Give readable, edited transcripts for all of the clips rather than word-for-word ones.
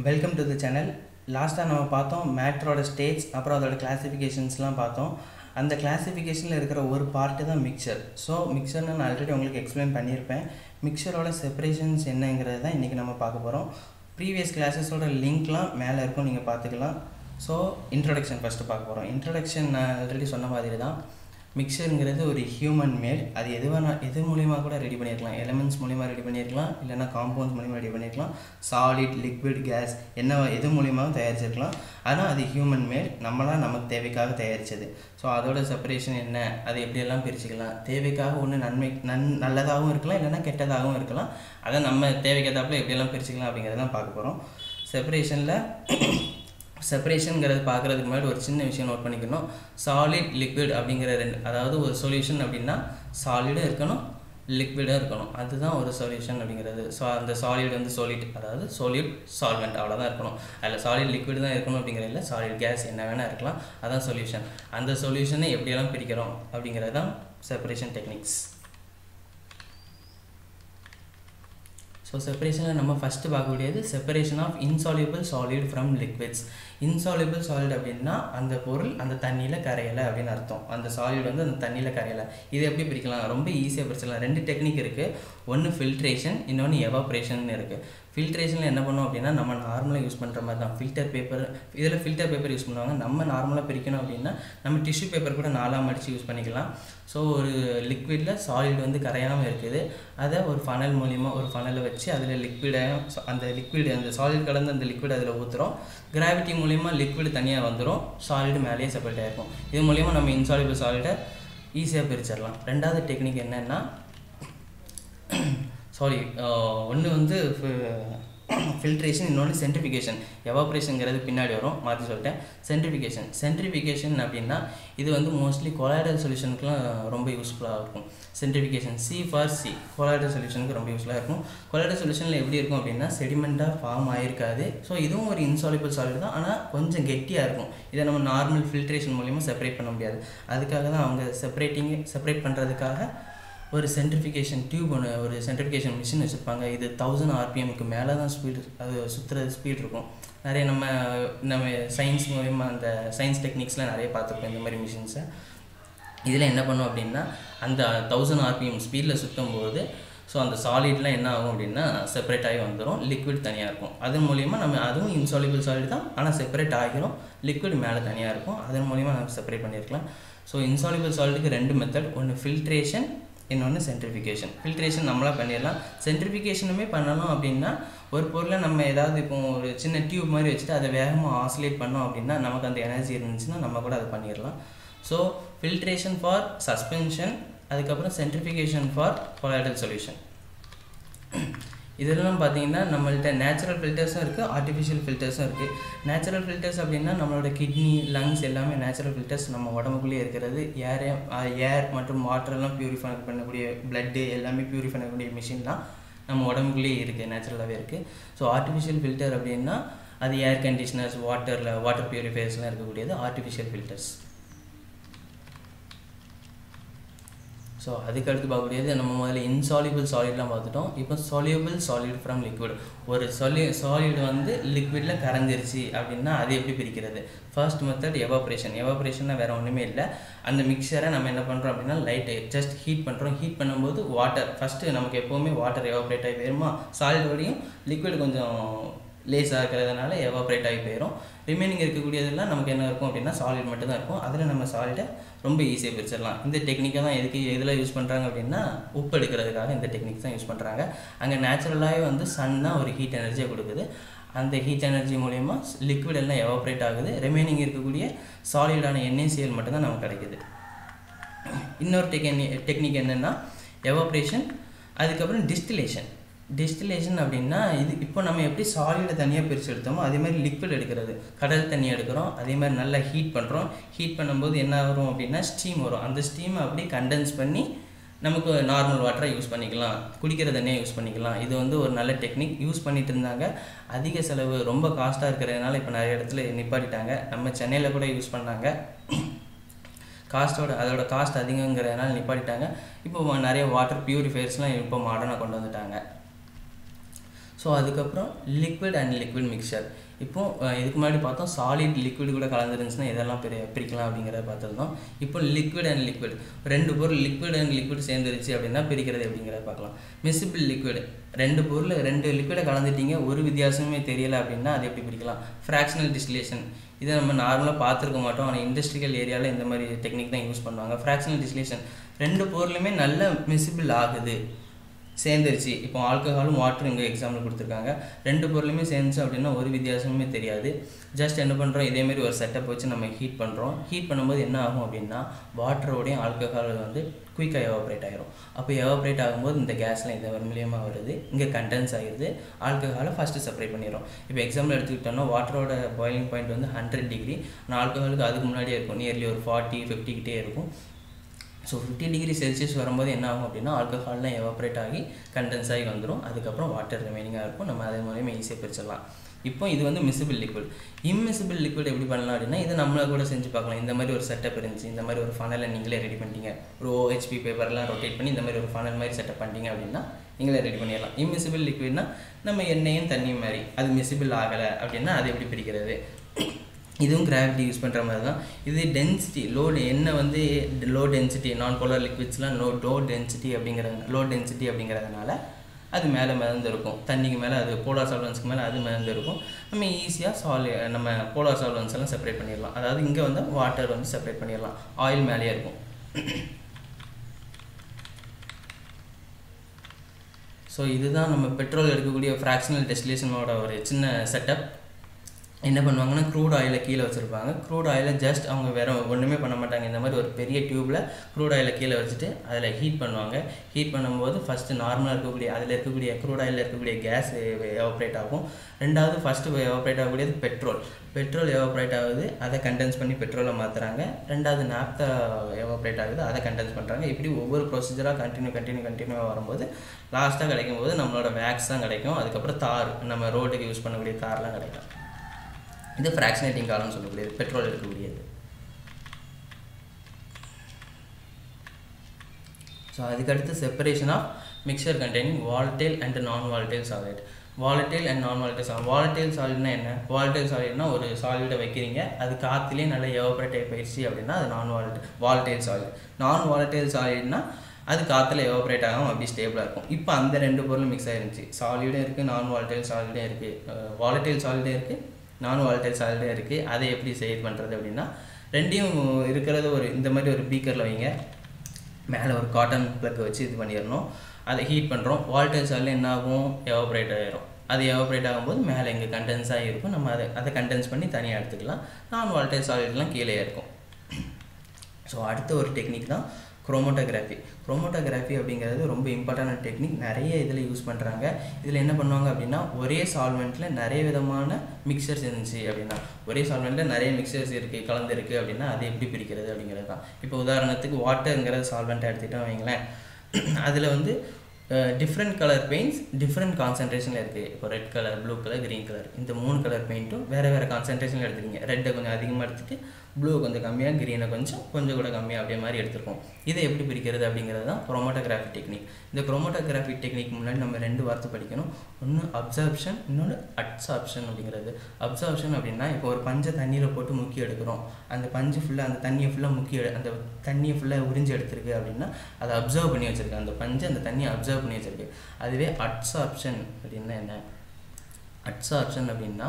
Welcome to the channel. லாஸ்ட்டாக நம்ம பார்த்தோம் மேட்டரோட ஸ்டேட்ஸ், அப்புறம் அதோட கிளாஸிஃபிகேஷன்ஸ்லாம் பார்த்தோம். அந்த கிளாஸிஃபிகேஷனில் இருக்கிற ஒரு பார்ட்டு தான் மிக்சர். ஸோ மிக்சர்னு நான் ஆல்ரெடி உங்களுக்கு எக்ஸ்பிளைன் பண்ணியிருப்பேன். மிக்சரோட செப்பரேஷன்ஸ் என்னங்கிறது தான் இன்றைக்கி நம்ம பார்க்க போகிறோம். ப்ரீவியஸ் கிளாஸஸோட லிங்க்லாம் மேலே இருக்கும், நீங்கள் பார்த்துக்கலாம். ஸோ இன்ட்ரடக்ஷன் ஃபஸ்ட்டு பார்க்க போகிறோம். இன்ட்ரடக்ஷன் நான் ஆல்ரெடி சொன்ன மாதிரி தான். மிக்சருங்கிறது ஒரு ஹியூமன் மேட். அது எது மூலிமா கூட ரெடி பண்ணியிருக்கலாம். எலிமெண்ட்ஸ் மூலிமா ரெடி பண்ணியிருக்கலாம், இல்லைனா காம்பவுண்ட்ஸ் மூலிமா ரெடி பண்ணியிருக்கலாம். சாலிட், லிக்விட், கேஸ் எது மூலியமாகவும் தயாரிச்சிருக்கலாம். ஆனால் அது ஹியூமன் மேட், நம்மளாம் நமக்கு தேவைக்காக தயாரித்தது. ஸோ அதோட செப்பரேஷன் என்ன, அது எப்படியெல்லாம் பிரிச்சுக்கலாம். தேவைக்காக ஒன்று நல்லதாகவும் இருக்கலாம், இல்லைனா கெட்டதாகவும் இருக்கலாம். அதை நம்ம தேவைக்கேற்றாப்புல எப்படியெல்லாம் பிரிச்சுக்கலாம் அப்படிங்கிறதான் பார்க்க போகிறோம். செப்பரேஷனுங்கிறது பார்க்குறதுக்கு முன்னாடி ஒரு சின்ன விஷயம் நோட் பண்ணிக்கணும். சாலிட், லிக்விட் அப்படிங்கிற அதாவது ஒரு சொல்யூஷன் அப்படின்னா சாலிடும் இருக்கணும், லிக்விடும் இருக்கணும். அதுதான் ஒரு சொல்யூஷன் அப்படிங்கிறது. ஸோ அந்த சாலிட் வந்து சாலிட், அதாவது சாலிட் சால்வெண்ட் அவ்வளோதான் இருக்கணும். அதில் சாலிட் லிக்விட் தான் இருக்கணும் அப்படிங்கிறதில்ல. சாலிட் கேஸ் என்ன வேணால் இருக்கலாம், அதான் சொல்யூஷன். அந்த சொல்யூஷனை எப்படியெல்லாம் பிரிக்கிறோம் அப்படிங்கிறது தான் செப்பரேஷன் டெக்னிக்ஸ். ஸோ செப்பரேஷனில் நம்ம ஃபஸ்ட்டு பார்க்கக்கூடியது separation of insoluble solid from liquids. Insoluble solid அப்படின்னா அந்த பொருள் அந்த தண்ணியில் கரையலை அப்படின்னு அர்த்தம். அந்த சாலிட் வந்து அந்த தண்ணியில் கரையலை. இது எப்படி பிரிக்கலாம்? ரொம்ப ஈஸியாக பிரிச்சிடலாம். ரெண்டு டெக்னிக் இருக்குது. ஒன்று ஃபில்ட்ரேஷன், இன்னொன்று எவாப்ரேஷன் இருக்குது. ஃபில்ட்ரேஷனில் என்ன பண்ணோம் அப்படின்னா நம்ம நார்மலாக யூஸ் பண்ணுற மாதிரி தான் ஃபில்டர் பேப்பர். இதில் ஃபில்டர் பேப்பர் யூஸ் பண்ணுவாங்க. நம்ம நார்மலாக பிரிக்கணும் அப்படின்னா நம்ம டிஷ்யூ பேப்பர் கூட 4 மடித்து யூஸ் பண்ணிக்கலாம். ஸோ ஒரு லிக்விடில் சாலிட் வந்து கரையாமல் இருக்குது. அதை ஒரு ஃபனல் மூலிமா ஒரு ஃபனலை வச்சு அதில் அந்த சாலிட் கலந்து அந்த லிக்விட் அதில் ஊற்றுறோம். கிராவிட்டி மூலிமா லிக்விட் தனியாக வந்துடும், சாலிடு மேலேயே செப்பரேட் ஆகிருக்கும். இது மூலிமா நம்ம இன்சால்யூபிள் சாலிடை ஈஸியாக பிரிச்சிடலாம். ரெண்டாவது டெக்னிக் என்னென்னா, ஒன்று வந்து ஃபில்ட்ரேஷன், இன்னொன்று சென்ட்ரிஃபிகேஷன். எவாப்ரேஷனுங்கிறது பின்னாடி வரும், மாற்றி சொல்லிட்டேன். சென்ட்ரிஃபிகேஷன் அப்படின்னா இது வந்து மோஸ்ட்லி கொலாய்டல் சொல்யூஷனுக்குலாம் ரொம்ப யூஸ்ஃபுல்லாக இருக்கும். சென்ட்ரிஃபிகேஷன் C கொலாய்டல் சொல்யூஷனுக்கு ரொம்ப யூஸ்ஃபுல்லாக இருக்கும். கொலாய்டல் சொல்யூஷனில் எப்படி இருக்கும் அப்படின்னா செடிமெண்ட்டாக ஃபார்ம் ஆகிருக்காது. ஸோ இதுவும் ஒரு இன்சால்யூபிள் சாலிட் தான், ஆனால் கொஞ்சம் கெட்டியாக இருக்கும். இதை நம்ம நார்மல் ஃபில்ட்ரேஷன் மூலிமா செப்பரேட் பண்ண முடியாது. அதுக்காக தான் அவங்க செப்பரேட் பண்ணுறதுக்காக ஒரு சென்ட்ரிஃபிகேஷன் டியூப் ஒரு சென்ட்ரிஃபிகேஷன் மிஷின் வச்சுருப்பாங்க. இது 1000 RPMக்கு மேலே தான் அது சுற்றுறது ஸ்பீட் இருக்கும். நிறைய நம்ம சயின்ஸ் மூலமா அந்த சயின்ஸ் டெக்னிக்ஸ்லாம் நிறைய பார்த்துருப்போம் இந்த மாதிரி மிஷின்ஸை. இதில் என்ன பண்ணும் அப்படின்னா அந்த 1000 RPM ஸ்பீடில் சுற்றும் போது ஸோ அந்த சாலிட்லாம் என்ன ஆகும் அப்படின்னா செப்பரேட் ஆகி வந்துடும், லிக்விட் தனியாக இருக்கும். அதன் மூலிமா அதுவும் இன்சால்யூபிள் சாலிட் தான், ஆனால் செப்பரேட் ஆகிரும். லிக்விட் மேலே தனியாக இருக்கும். அதன் மூலிமா நம்ம செப்பரேட் பண்ணியிருக்கலாம். ஸோ இன்சால்யூபிள் சாலிட்டுக்கு 2 மெத்தட். ஒன்று ஃபில்ட்ரேஷன், இன்னொன்று சென்ட்ரிஃபிகேஷன். ஃபில்ட்ரேஷன் நம்மளாக பண்ணிடலாம். சென்ட்ரிஃபிகேஷனுமே பண்ணணும் அப்படின்னா ஒரு பொருளை நம்ம ஏதாவது இப்போ ஒரு சின்ன டியூப் மாதிரி வச்சுட்டு அதை வேகமாக ஆசிலேட் பண்ணோம் அப்படின்னா நமக்கு அந்த எனர்ஜி இருந்துச்சுன்னா நம்ம கூட அதை பண்ணிடலாம். ஸோ ஃபில்ட்ரேஷன் ஃபார் சஸ்பென்ஷன், அதுக்கப்புறம் சென்ட்ரிஃபிகேஷன் ஃபார் கொலாய்டல் சொல்யூஷன். இதெல்லாம் பார்த்தீங்கன்னா நம்மள்ட்ட நேச்சுரல் ஃபில்டர்ஸும் இருக்குது, ஆர்டிஃபிஷியல் ஃபில்டர்ஸும் இருக்குது. நேச்சுரல் ஃபில்டர்ஸ் அப்படின்னா நம்மளோட கிட்னி, லங்ஸ் எல்லாமே நேச்சுரல் ஃபில்டர்ஸ். நம்ம உடம்புக்குள்ளேயே இருக்கிறது. ஏர் மற்றும் வாட்டரெல்லாம் பியூரிஃபை பண்ணக்கூடிய, பிளட்டு எல்லாமே பியூரிஃபை பண்ணக்கூடிய மிஷின் தான் நம்ம உடம்புக்குள்ளேயே இருக்குது, நேச்சுரலாகவே இருக்குது. ஸோ ஆர்டிஃபிஷியல் ஃபில்டர் அப்படின்னா அது ஏர் கண்டிஷனர்ஸ், வாட்டர் பியூரிஃபையர்ஸ்லாம் இருக்கக்கூடியது ஆர்டிஃபிஷியல் ஃபில்டர்ஸ். ஸோ அதுக்கடுத்து பார்க்கக்கூடியது நம்ம முதல்ல இன்சால்யூபிள் சாலிட்லாம் பார்த்துட்டோம். இப்போ சால்யூபிள் சாலிட் ஃப்ரம் லிக்விட். ஒரு சாலிட் வந்து லிக்விடில் கரைஞ்சிருச்சு அப்படின்னா அது எப்படி பிரிக்கிறது? ஃபர்ஸ்ட் மெத்தட் எவாப்ரேஷன்னா வேறு ஒன்றுமே இல்லை. அந்த மிக்சரை நம்ம என்ன பண்ணுறோம் அப்படின்னா லைட்டை ஜஸ்ட் ஹீட் பண்ணுறோம். ஹீட் பண்ணும்போது வாட்டர் ஃபஸ்ட்டு நமக்கு எப்போவுமே வாட்டர் எவாப்ரேட் ஆகி போயிருமா. சாலிடோடையும் லிக்விட் கொஞ்சம் லேஸாக இருக்கிறதுனால எவாப்ரேட் ஆகி போயிடும். ரிமைனிங் இருக்கக்கூடியதெல்லாம் நமக்கு என்ன இருக்கும் அப்படின்னா சாலிட் மட்டும்தான் இருக்கும். அதில் நம்ம சாலிட்டை ரொம்ப ஈஸியாக பிரிச்சிடலாம். இந்த டெக்னிக்கை தான் எதில் யூஸ் பண்ணுறாங்க அப்படின்னா உப்பு எடுக்கிறதுக்காக இந்த டெக்னிக் தான் யூஸ் பண்ணுறாங்க. அங்கே நேச்சுரலாகவே வந்து சன் தான் ஒரு ஹீட் எனர்ஜியை கொடுக்குது. அந்த ஹீட் எனர்ஜி மூலயமா லிக்விட் எல்லாம் எவாப்ரேட் ஆகுது. ரிமைனிங் இருக்கக்கூடிய சாலிடான NaCl மட்டும்தான் நமக்கு கிடைக்குது. இன்னொரு டெக்னிக் என்னென்னா எவாப்ரேஷன், அதுக்கப்புறம் டிஸ்டிலேஷன் அப்படின்னா இப்போ நம்ம எப்படி சாலிடை தனியாக பிரித்து எடுத்தோமோ அதே மாதிரி லிக்விட் எடுக்கிறது. கடல் தண்ணி எடுக்கிறோம், அதே மாதிரி நல்லா ஹீட் பண்ணுறோம். ஹீட் பண்ணும்போது என்ன வரும் அப்படின்னா ஸ்டீம் வரும். அந்த ஸ்டீமை அப்படியே கண்டென்ஸ் பண்ணி நமக்கு நார்மல் வாட்டரை யூஸ் பண்ணிக்கலாம், குடிக்கிற தண்ணியை யூஸ் பண்ணிக்கலாம். இது வந்து ஒரு நல்ல டெக்னிக். யூஸ் பண்ணிட்டு இருந்தாங்க. அதிக செலவு, ரொம்ப காஸ்ட்டாக இருக்கிறதுனால இப்போ நிறைய இடத்துல நிப்பாட்டிட்டாங்க. நம்ம சென்னையில் கூட யூஸ் பண்ணாங்க. அதோட காஸ்ட் அதிகங்கிறதுனால நிப்பாட்டிட்டாங்க. இப்போ நிறைய வாட்டர் பியூரிஃபையர்ஸ்லாம் இப்போ மாடர்னாக கொண்டு வந்துட்டாங்க. ஸோ அதுக்கப்புறம் லிக்விட் அண்ட் லிக்விட் மிக்சர். இப்போது இதுக்கு முன்னாடி பார்த்தோம் சாலிட் லிக்விட் கூட கலந்துருந்துச்சுன்னா இதெல்லாம் பிரிக்கலாம் அப்படிங்கிறத பார்த்துருந்தோம். இப்போ லிக்விட் அண்ட் லிக்விட், ரெண்டு பொருள் லிக்விட் அண்ட் லிக்விட் சேர்ந்துருச்சு அப்படின்னா பிரிக்கிறது அப்படிங்கிறத பார்க்கலாம். மிசிபிள் லிக்விட், ரெண்டு பொருள் ரெண்டு லிக்விடை கலந்துட்டீங்க, ஒரு வித்தியாசமே தெரியலை அப்படின்னா அது எப்படி பிரிக்கலாம். ஃப்ராக்ஷனல் டிஸ்டிலேஷன், இதை நம்ம நார்மலாக பார்த்துருக்க மாட்டோம், ஆனால் இண்டஸ்ட்ரியல் ஏரியாவில் இந்த மாதிரி டெக்னிக் தான் யூஸ் பண்ணுவாங்க. ஃப்ராக்ஷனல் டிஸ்டிலேஷன், ரெண்டு பொருளுமே நல்ல மிசிபிள் ஆகுது, சேர்ந்துருச்சு. இப்போ ஆல்கஹாலும் வாட்டரும் இங்கே எக்ஸாம்பிள் கொடுத்துருக்காங்க. ரெண்டு பொருளுமே சேர்ந்துச்சு அப்படின்னா ஒரு வித்தியாசமே தெரியாது. ஜஸ்ட் என்ன பண்ணுறோம், இதேமாரி ஒரு செட்டப் வச்சு நம்ம ஹீட் பண்ணுறோம். ஹீட் பண்ணும்போது என்ன ஆகும் அப்படின்னா வாட்டரோடையும் ஆல்கஹால் வந்து குயிக்காக எவாப்ரேட் ஆகிரும். அப்போ எவாப்ரேட் ஆகும்போது இந்த கேஸ்லாம் இந்த மூலியமாக வருது, இங்கே கண்டென்ஸ் ஆகிடுது, ஆல்கஹாலை ஃபஸ்ட்டு செப்பரேட் பண்ணிடும். இப்போ எக்ஸாம்பிள் எடுத்துக்கிட்டோம்னா வாட்டரோட பாயிலிங் பாயிண்ட் வந்து 100 டிகிரி, ஆனால் ஆல்கஹாலுக்கு அதுக்கு முன்னாடியே இருக்கும், நியர்லி ஒரு 40-50 கிட்டே இருக்கும். ஸோ 50 டிகிரி செல்சியஸ் வரும்போது என்ன ஆகும் அப்படின்னா ஆல்கஹால்லாம் எவாப்ரேட் ஆகி கண்டென்ஸ் ஆகி வந்துடும். அதுக்கப்புறம் வாட்டர் ரிமைனிங்காக இருக்கும், நம்ம அதே மூலியமாக ஈஸியாக பிரிச்சிடலாம். இப்போ இது வந்து மிசிபிள் லிக்விட். இம்மிசிபிள் லிக்விட் எப்படி பண்ணலாம் அப்படின்னா இது நம்மளை கூட செஞ்சு பார்க்கலாம். இந்த மாதிரி ஒரு செட்டப் இருந்துச்சு, இந்த மாதிரி ஒரு ஃபனலை நீங்களே ரெடி பண்ணிட்டீங்க, ஒரு OHP பேப்பர்லாம் ரொட்டேட் பண்ணி இந்த மாதிரி ஒரு ஃபனல் மாதிரி செட்டப் பண்ணிட்டீங்க அப்படின்னா நீங்களே ரெடி பண்ணிடலாம். இம்மிசிபிள் லிக்விட்னா நம்ம எண்ணெயும் தண்ணியும் மாதிரி, அது மிசிபிள் ஆகலை அப்படின்னா அது எப்படி பிரிக்கிறது. இதுவும் கிராவிட்டி யூஸ் பண்ணுற மாதிரி தான். இது டென்சிட்டி லோடு, எண்ணெய் வந்து லோ டென்சிட்டி, நான் போலார் லிக்விட்ஸ்லாம் லோ டென்சிட்டி அப்படிங்கிறதுனால அது மேலே மிதந்து இருக்கும், தண்ணிக்கு மேலே அது போலார் சால்வன்ஸ்க்கு மேலே அது மிதந்து இருக்கும். நம்ம ஈஸியாக நம்ம போலார் சால்வன்ஸ் எல்லாம் செப்பரேட் பண்ணிடலாம். அதாவது இங்கே வந்து வாட்டர் வந்து செப்பரேட் பண்ணிடலாம், ஆயில் மேலேயே இருக்கும். ஸோ இதுதான் நம்ம பெட்ரோல் எடுக்கக்கூடிய ஃப்ராக்ஷனல் டெஸ்டிலேஷனோட ஒரு சின்ன செட்டப். என்ன பண்ணுவாங்கன்னா க்ரூட் ஆயிலை கீழே வச்சுருப்பாங்க. க்ரூட் ஆயிலை ஜஸ்ட் அவங்க வேறு ஒன்றுமே பண்ண மாட்டாங்க, இந்த மாதிரி ஒரு பெரிய டியூப்பில் க்ரூட் ஆயிலை கீழே வச்சுட்டு அதில் ஹீட் பண்ணுவாங்க. ஹீட் பண்ணும்போது ஃபஸ்ட்டு நார்மலாக இருக்கக்கூடிய அதில் இருக்கக்கூடிய க்ரூட் ஆயிலில் இருக்கக்கூடிய கேஸ் எவாப்ரேட் ஆகும். ரெண்டாவது ஃபஸ்ட்டு எவாப்ரேட் ஆகக்கூடியது பெட்ரோல் எவாப்ரேட் ஆகுது, அதை கண்டென்ஸ் பண்ணி பெட்ரோலை மாற்றுறாங்க. ரெண்டாவது நாப்தா எவாப்ரேட் ஆகுது, அதை கண்டென்ஸ் பண்ணுறாங்க. இப்படி ஒவ்வொரு ப்ரொசீஜராக கண்டினியூவாக வரும்போது லாஸ்ட்டாக கிடைக்கும் போது நம்மளோட வேக்ஸ் தான் கிடைக்கும். அதுக்கப்புறம் தார், நம்ம ரோட்டுக்கு யூஸ் பண்ணக்கூடிய தார்லாம் கிடைக்கும். இது ஃப்ராக்ஷனேட்டிங் காலம்னு சொல்லக்கூடியது, பெட்ரோல் இருக்கக்கூடியது. ஸோ அதுக்கடுத்து separation of mixture containing volatile and non volatile solid. Volatile and non volatile solid. Volatile சாலிட்னா என்ன? வாலட்டைல் சாலிட்னா ஒரு சாலிடை வைக்கிறீங்க, அது காற்றுலேயே நல்லா எவாப்ரேட் ஆகி போயிடுச்சு அப்படின்னா அது வாலட்டைல் சாலிட். நான் வாலட்டைல் சாலிட்னா அது காற்றுல எவாப்ரேட் ஆகாமல் அப்படி ஸ்டேபிளாக இருக்கும். இப்போ அந்த ரெண்டு பொருளும் மிக்ஸ் ஆகிருந்துச்சு, சாலிடும் இருக்குது, நான் வாலட்டைல் சாலிடும் இருக்குது, வாலட்டைல் சாலிடும் இருக்குது, நான் வாலட்டைல் சாலிடே இருக்குது. அதை எப்படி சேவ் பண்ணுறது அப்படின்னா ரெண்டையும் இருக்கிறத ஒரு இந்த மாதிரி ஒரு பீக்கரில் வைங்க, மேலே ஒரு காட்டன் ப்ளக் வச்சு இது பண்ணிடணும். அதை ஹீட் பண்ணுறோம். வாலட்டைல் சாலில் என்ன ஆகும், எவாப்ரேட் ஆகிரும். அது எவாப்ரேட் ஆகும்போது மேலே இங்கே கண்டென்ஸ் ஆகிருக்கும், நம்ம அதை கண்டென்ஸ் பண்ணி தனியாக எடுத்துக்கலாம். நான் வாலட்டைல் சாலிட்லாம் கீழே இருக்கும். ஸோ அடுத்த ஒரு டெக்னிக் தான் குரோமோட்டோகிராஃபி. குரோமோட்டோகிராஃபி அப்படிங்கிறது ரொம்ப இம்பார்ட்டன்ட் டெக்னிக், நிறைய இதில் யூஸ் பண்ணுறாங்க. இதில் என்ன பண்ணுவாங்க அப்படின்னா ஒரே சால்வெண்ட்டில் நிறைய விதமான மிக்சர்ஸ் இருந்துச்சு அப்படின்னா, ஒரே சால்வெண்ட்டில் நிறைய மிக்சர்ஸ் இருக்குது கலந்துருக்கு அப்படின்னா அது எப்படி பிரிக்கிறது அப்படிங்கிறது தான். இப்போ உதாரணத்துக்கு வாட்டருங்கிற சால்வெண்ட்டை எடுத்துக்கிட்டோம் வைங்களேன், அதில் வந்து டிஃப்ரெண்ட் கலர் பெயிண்ட்ஸ் டிஃப்ரெண்ட் கான்சன்ட்ரேஷனில் இருக்குது. இப்போ red colour, blue colour, green colour, இந்த 3 கலர் பெயிண்ட்டும் வேறு கான்சன்ட்ரேஷனில் எடுத்துக்கிங்க. ரெட்டை கொஞ்சம் அதிகமாக எடுத்துகிட்டு ப்ளூ கொஞ்சம் கம்மியாக, க்ரீனை கொஞ்சம் கூட கம்மியாக அப்படியே மாதிரி எடுத்துருக்கோம். இதை எப்படி பிரிக்கிறது அப்படிங்கிறது தான் குரோமோட்டோகிராஃபி டெக்னிக். இந்த குரோமோட்டோகிராஃபி டெக்னிக் முன்னாடி நம்ம 2 வார்த்தை படிக்கணும். ஒன்று அப்சார்ப்ஷன், இன்னொன்று அட்சார்ப்ஷன் அப்படிங்கிறது. அப்சார்ப்ஷன் அப்படின்னா இப்போ ஒரு பஞ்சை தண்ணியில் போட்டு முக்கி எடுக்கிறோம், அந்த பஞ்சு ஃபுல்லாக அந்த தண்ணியை ஃபுல்லாக அந்த தண்ணியை ஃபுல்லாக உறிஞ்சி எடுத்துருக்கு அப்படின்னா அதை அப்சர்வ் பண்ணி வச்சுருக்கு, அந்த பஞ்சு அந்த தண்ணியை அப்சர்வ் பண்ணி வச்சுருக்கு. அதுவே அட்சார்ப்ஷன் அப்படின்னா என்ன? அட்சார்ப்ஷன் அப்படின்னா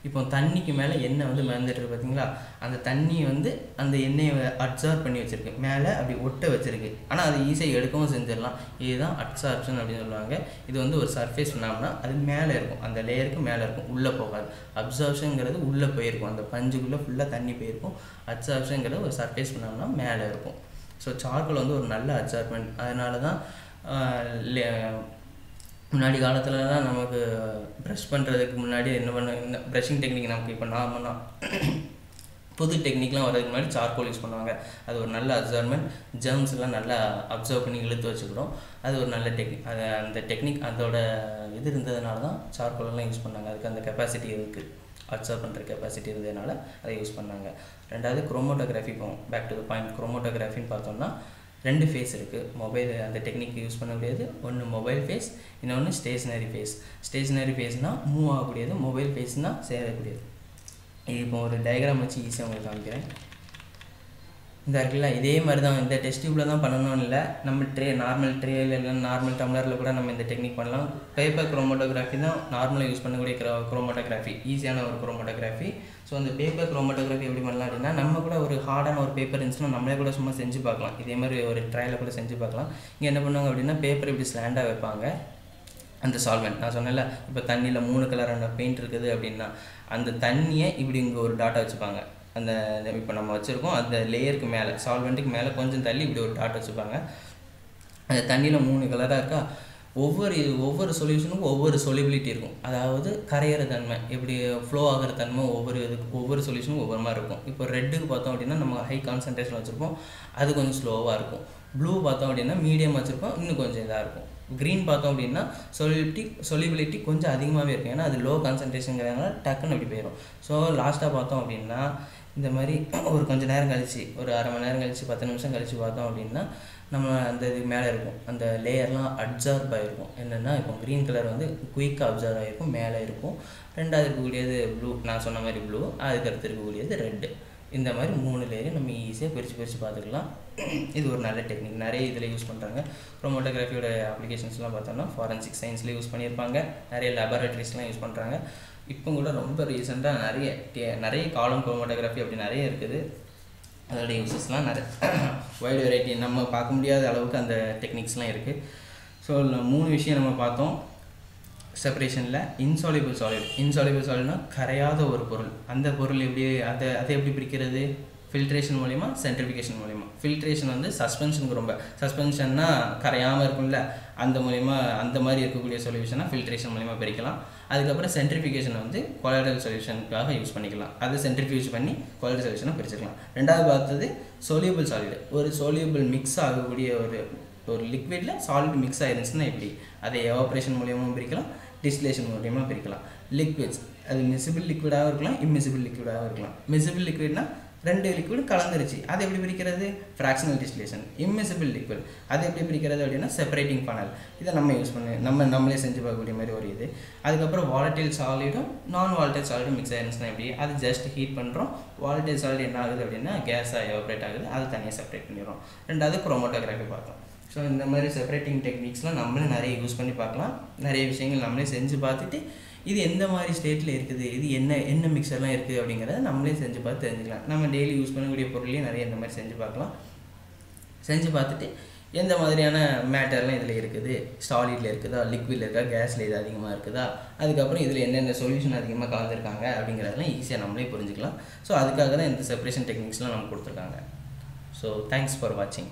இப்போ தண்ணிக்கு மேலே எண்ணெய் வந்து மிதந்துட்டு பார்த்தீங்களா, அந்த தண்ணி வந்து அந்த எண்ணெயை அப்சர்வ் பண்ணி வச்சுருக்கு, மேலே அப்படி ஒட்ட வச்சுருக்கு, ஆனால் அது ஈஸியாக எடுக்கவும் செஞ்சிடலாம். இதுதான் அட்சார்ப்ஷன் அப்படின்னு சொல்லுவாங்க. இது வந்து ஒரு சர்ஃபேஸ் பண்ணோம்னா அது மேலே இருக்கும், அந்த லேயருக்கு மேலே இருக்கும், உள்ளே போகாது. அப்சர்ப்ஷனுங்கிறது உள்ளே போயிருக்கும், அந்த பஞ்சுக்குள்ளே ஃபுல்லாக தண்ணி போயிருக்கும். அட்சார்ப்ஷனுங்கிறது ஒரு சர்ஃபேஸ் பண்ணோம்னா மேலே இருக்கும். ஸோ சார்கோல் வந்து ஒரு நல்ல அட்சார்ப்மெண்ட். அதனால தான் முன்னாடி காலத்துலலாம் நமக்கு ப்ரஷ் பண்ணுறதுக்கு முன்னாடி என்ன பண்ண, இந்த ப்ரஷிங் டெக்னிக் நமக்கு இப்போ நார்மலாக புது டெக்னிக்லாம் வரதுக்கு முன்னாடி சார்கோல் யூஸ் பண்ணுவாங்க. அது ஒரு நல்ல அப்சர்வ்மெண்ட், ஜெர்ம்ஸ் எல்லாம் நல்லா அப்சர்வ் பண்ணி இழுத்து வச்சுக்கிறோம். அது ஒரு நல்ல டெக்னிக். அந்த டெக்னிக் அதோட இது இருந்ததுனால தான் சார்கோலெல்லாம் யூஸ் பண்ணாங்க. அதுக்கு அந்த கெப்பாசிட்டி இருக்குது, அப்சர்வ் பண்ணுற கெப்பாசிட்டி இருந்ததுனால அதை யூஸ் பண்ணாங்க. ரெண்டாவது குரோமோட்டோகிராஃபி. போவோம் பேக் டு த பாயிண்ட். குரோமோட்டோகிராஃபின்னு பார்த்தோம்னா 2 ஃபேஸ் இருக்குது மொபைல் அந்த டெக்னிக் யூஸ் பண்ணக்கூடியது. ஒன்று மொபைல் ஃபேஸ், இன்னொன்று ஸ்டேஷ்னரி ஃபேஸ். ஸ்டேஷ்னரி ஃபேஸ்னால் மூவ் ஆகக்கூடியது, மொபைல் ஃபேஸ்னால் சேரக்கூடியது. இப்போ ஒரு டயக்ராம் வச்சு ஈஸியாக உங்களுக்கு காமிக்கிறேன். இந்த இருக்குல்ல, இதே மாதிரி தான் இந்த டெஸ்ட் டியூப்பில் தான் பண்ணணும்னு இல்லை, நம்ம நார்மல் ட்ரேயில் இல்லை நார்மல் டம்ளரில் கூட நம்ம இந்த டெக்னிக் பண்ணலாம். பேப்பர் குரோமோட்டோகிராஃபி தான் நார்மலாக யூஸ் பண்ணக்கூடிய குரோமோட்டோகிராஃபி, ஈஸியான ஒரு குரோமோட்டோகிராஃபி. ஸோ அந்த பேப்பர் குரோமோட்டோகிராஃபி எப்படி பண்ணலாம் அப்படின்னா, நம்ம கூட ஒரு ஹார்டான ஒரு பேப்பர் இருந்துச்சுன்னா நம்மளே கூட சும்மா செஞ்சு பார்க்கலாம். இதே மாதிரி ஒரு ட்ரையில் கூட செஞ்சு பார்க்கலாம். இங்கே என்ன பண்ணுவாங்க அப்படின்னா, பேப்பர் இப்படி ஸ்லாண்டாக வைப்பாங்க. அந்த சால்வெண்ட் நான் சொன்னேன்ல, இப்போ தண்ணியில் 3 கலரான பெயிண்ட் இருக்குது அப்படின்னா அந்த தண்ணியை இப்படி இங்கே ஒரு டாட்டா வச்சுப்பாங்க. அந்த இப்போ நம்ம வச்சுருக்கோம் அந்த லேயருக்கு மேலே, சால்வெண்ட்டுக்கு மேலே கொஞ்சம் தள்ளி இப்படி ஒரு டாட் வச்சுப்பாங்க. அந்த தண்ணியில் 3 கலராக இருக்கா, ஒவ்வொரு சொல்யூஷனுக்கும் ஒவ்வொரு சொலிபிலிட்டி இருக்கும். அதாவது கரையிற தன்மை, இப்படி ஃப்ளோ ஆகிற தன்மை ஒவ்வொரு சொல்யூஷனுக்கும் ஒவ்வொரு மாதிரி இருக்கும். இப்போ ரெட்டுக்கு பார்த்தோம் அப்படின்னா நம்ம ஹை கான்சன்ட்ரேஷன் வச்சுருப்போம், அது கொஞ்சம் ஸ்லோவாக இருக்கும். ப்ளூ பார்த்தோம் அப்படின்னா மீடியம் வச்சுருப்போம், இன்னும் கொஞ்சம் இதாக இருக்கும். க்ரீன் பார்த்தோம் அப்படின்னா சொலிபிலிட்டி கொஞ்சம் அதிகமாகவே இருக்கும், ஏன்னா அது லோ கான்சன்ட்ரேஷனுங்கிறதுனால டக்குன்னு அப்படி போயிடும். ஸோ லாஸ்ட்டாக பார்த்தோம் அப்படின்னா இந்த மாதிரி ஒரு கொஞ்சம் நேரம் கழிச்சு, ஒரு அரை மணி நேரம் கழிச்சு, 10 நிமிஷம் கழித்து பார்த்தோம் அப்படின்னா நம்ம அந்த இது மேலே இருக்கும், அந்த லேயர்லாம் அப்சர்வ் ஆகிருக்கும். என்னென்னா இப்போ க்ரீன் கலர் வந்து குயிக்காக அப்சர்வ் ஆகிருக்கும், மேலே இருக்கும். ரெண்டாவது இருக்கக்கூடியது ப்ளூ, நான் சொன்ன மாதிரி ப்ளூ, அதுக்கடுத்து இருக்கக்கூடியது ரெட்டு. இந்த மாதிரி 3 லேயர் நம்ம ஈஸியாக பிரித்து பார்த்துக்கலாம். இது ஒரு நல்ல டெக்னிக், நிறைய இதில் யூஸ் பண்ணுறாங்க. குரோமோட்டோகிராஃபியோட அப்ளிகேஷன்ஸ்லாம் பார்த்தோம்னா ஃபாரன்சிக் சயின்ஸ்லேயே யூஸ் பண்ணியிருப்பாங்க, நிறைய லேபரேட்டரிஸ்லாம் யூஸ் பண்ணுறாங்க. இப்போ கூட ரொம்ப ரீசெண்டாக நிறைய காலம் குரோமோட்டோகிராஃபி அப்படி நிறைய இருக்குது. அதோடைய யூசஸ்லாம் நிறைய வைட் வெரைட்டி, நம்ம பார்க்க முடியாத அளவுக்கு அந்த டெக்னிக்ஸ்லாம் இருக்குது. ஸோ 3 விஷயம் நம்ம பார்த்தோம் செப்பரேஷனில். இன்சாலிபிள் சாலிட்னா கரையாத ஒரு பொருள், அந்த பொருள் எப்படி அதை எப்படி பிரிக்கிறது? ஃபில்ட்ரேஷன் மூலிமா, சென்ட்ரிஃபிகேஷன் மூலிமா. ஃபில்ட்ரேஷன் வந்து சஸ்பென்ஷனுக்கு ரொம்ப, சஸ்பென்ஷன்னா கரையாமல் இருக்கும்ல, அந்த மூலிமா அந்த மாதிரி இருக்கக்கூடிய சொல்யூஷனாக ஃபில்ட்ரேஷன் மூலிமா பிரிக்கலாம். அதுக்கப்புறம் சென்ட்ரிஃபிகேஷன் வந்து கொலாய்டல் சொல்யூஷனுக்காக யூஸ் பண்ணிக்கலாம், அது சென்ட்ரிஃபியூஜ் பண்ணி கொலாய்டல் சொல்யூஷனை பிரிச்சுக்கலாம். ரெண்டாவது பார்த்தது சொலியபிள் சாலிட், ஒரு சொலியபிள் மிக்ஸ் ஆகக்கூடிய ஒரு லிக்விடில் சாலிட் மிக்ஸ் ஆகிருந்துச்சுன்னா எப்படி, அதை எவாப்ரேஷன் மூலியமாக பிரிக்கலாம், டிஸ்டிலேஷன் மூலியமாக பிரிக்கலாம். லிக்விட்ஸ், அது மிசிபிள் லிக்விடாகவும் இருக்கலாம், இம்மிசிபிள் லிக்விடாகவும் இருக்கலாம். மிசிபிள் லிக்விட்னா 2 லிக்விடும் கலந்துருச்சு, அதை எப்படி பிரிக்கிறது? Fractional distillation. இம்மிசிபிள் லிக்விட் அதை எப்படி பிரிக்கிறது அப்படின்னா செப்பரேட்டிங் ஃபனல். இதை நம்ம யூஸ் பண்ணி நம்மளே செஞ்சு பார்க்கக்கூடிய மாதிரி ஒரு இது. அதுக்கப்புறம் வாலட்டைல் சாலிடும் நான் வாலட்டைல் சாலிடும் மிக்ஸ் ஆயிருந்துச்சுன்னா எப்படி, அது ஜஸ்ட் ஹீட் பண்ணுறோம். வாலட்டைல் சாலிட் என்ன ஆகுது அப்படின்னா கேஸாக எவாப்ரேட் ஆகுது, அதை தனியாக செப்பரேட் பண்ணிடுறோம். ரெண்டாவது குரோமோட்டோகிராஃபி பார்த்தோம். ஸோ இந்த மாதிரி செப்பரேட்டிங் டெக்னிக்ஸ்லாம் நம்மளே நிறைய யூஸ் பண்ணி பார்க்கலாம். நிறைய விஷயங்கள் நம்மளே செஞ்சு பார்த்துட்டு இது எந்த மாதிரி ஸ்டேட்டில் இருக்குது, இது என்ன மிக்சர்லாம் இருக்குது அப்படிங்கிறத நம்மளே செஞ்சு பார்த்து தெரிஞ்சுக்கலாம். நம்ம டெய்லி யூஸ் பண்ணக்கூடிய பொருளையே நிறைய இந்த மாதிரி செஞ்சு பார்க்கலாம். செஞ்சு பார்த்துட்டு எந்த மாதிரியான மேட்டர்லாம் இதில் இருக்குது, சாலிடில் இருக்குதா, லிக்விடில் இருக்கா, கேஸில் இது அதிகமாக இருக்குதா, அதுக்கப்புறம் இதில் என்னென்ன சொல்யூஷன் அதிகமாக கலந்துருக்காங்க அப்படிங்கிறதெல்லாம் ஈஸியாக நம்மளே புரிஞ்சுக்கலாம். ஸோ அதுக்காக தான் இந்த செப்பரேஷன் டெக்னிக்ஸ்லாம் நம்ம கொடுத்துருக்காங்க. ஸோ தேங்க்ஸ் ஃபார் வாட்சிங்.